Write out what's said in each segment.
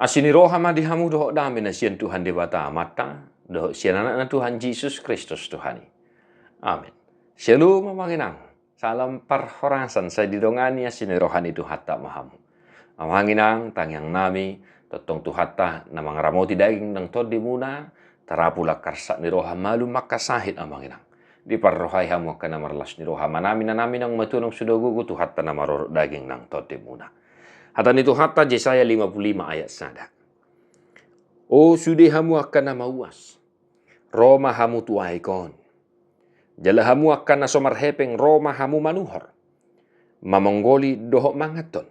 Asini roha madihamu doho dami na sian Tuhan di bata mata, doho sian anak na Tuhan Yesus Kristus Tuhani. Amin. Shalom mamanginang. Salam parhorasan sa didongani asini rohani tu hatta mahamu. Mamanginang tangyang nami totong tu hatta na mga ramoti daging ng todi muna tarapula karsa ni roha malu makasahit amanginang. Di parrohay hamu ka na marlas ni roha manami na namin ang matunong sudogugu tu hatta na maroro daging ng todi muna. Hatan itu hatta Yesaya 55 ayat sada. O sudi hamu akan na mauas. Roma hamu tuai kon. Jala hamu akan na somarhepeng Roma hamu manuhor. Mamonggoli doho mangaton.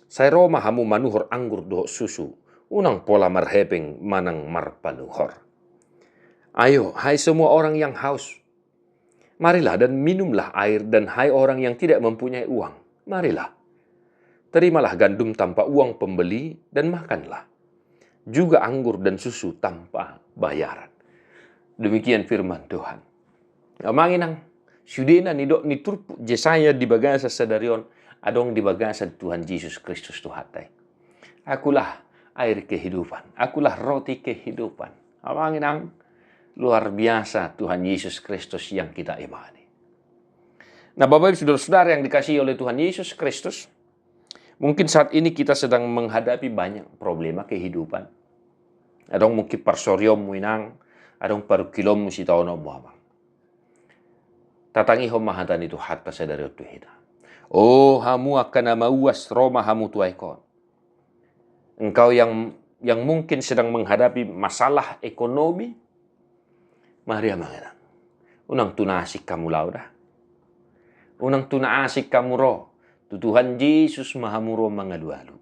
Say Roma hamu manuhor anggur doho susu. Unang pola marhepeng manang marpanuhor. Ayo, hai semua orang yang haus. Marilah dan minumlah air, dan hai orang yang tidak mempunyai uang. Marilah. Terimalah gandum tanpa uang pembeli dan makanlah. Juga anggur dan susu tanpa bayaran. Demikian firman Tuhan. Amanginang, sudena ni dok ni turpu Yesaya di bagasa sadarion adong di bagasa Tuhan Yesus Kristus Tuhatai. Akulah air kehidupan, akulah roti kehidupan. Amanginang, luar biasa Tuhan Yesus Kristus yang kita imani. Nah, Bapak Ibu Saudara-saudara yang dikasihi oleh Tuhan Yesus Kristus, mungkin saat ini kita sedang menghadapi banyak problema kehidupan. Adong mungkin parsoriom muinang, adong parukilom musitaono muamang. Tatangi homahatan itu hatta sadari tuh. Oh, hamu akan mauas Roma hamu tuaikon. Engkau yang mungkin sedang menghadapi masalah ekonomi, mari amangan. Unang tunasik kamu laudah. Unang tunasik kamu roh. Tuhan Yesus mahamuro mangalu-alu.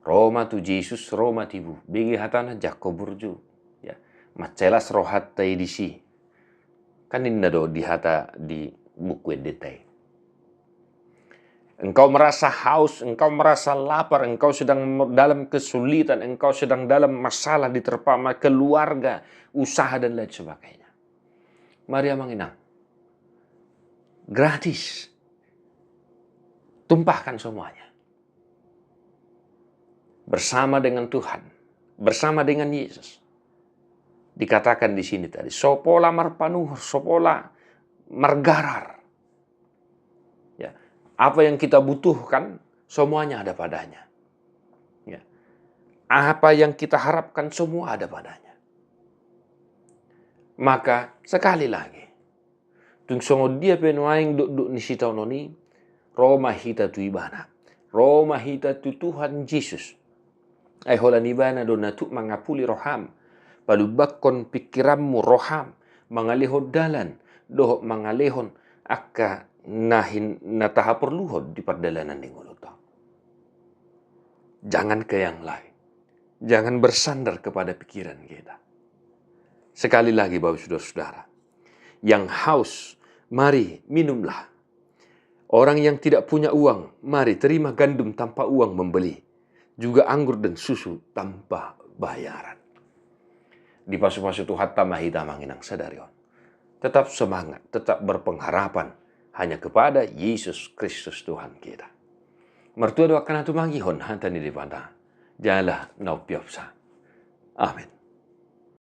Roma tu Yesus, Roma tibu. Bigi hatana Jakoburju. Ya, macelas rohat taidisi. Kaninna do di hata di buku detai. Engkau merasa haus, engkau merasa lapar, engkau sedang dalam kesulitan, engkau sedang dalam masalah diterpa keluarga, usaha dan lain sebagainya. Mari amanginang. Gratis. Tumpahkan semuanya. Bersama dengan Tuhan. Bersama dengan Yesus. Dikatakan di sini tadi. Sopola marpanuhur, sopola margarar. Ya. Apa yang kita butuhkan, semuanya ada padanya. Ya. Apa yang kita harapkan, semua ada padanya. Maka sekali lagi. Tung songo dia penuaing duk ni sitaw noni. Roma hita tu ibana. Roma hita tu Tuhan Yesus. Ay holan ibana do na tu mangapuli roham. Palubakon pikirammu roham. Mangalihod dalan. Doho mangalihon akka nahin nataha perluhod di perdalanan ni nguluto. Jangan ke yang lain. Jangan bersandar kepada pikiran kita. Sekali lagi Bapak Saudara-saudara. Yang haus, mari minumlah. Orang yang tidak punya uang, mari terima gandum tanpa uang membeli. Juga anggur dan susu tanpa bayaran. Di pasu-pasu tu hatta mahita manginang sadarion. Tetap semangat, tetap berpengharapan hanya kepada Yesus Kristus Tuhan kita. Mertua doakan atu mangihon hantani di banda. Jalah naupiopsa. Amin.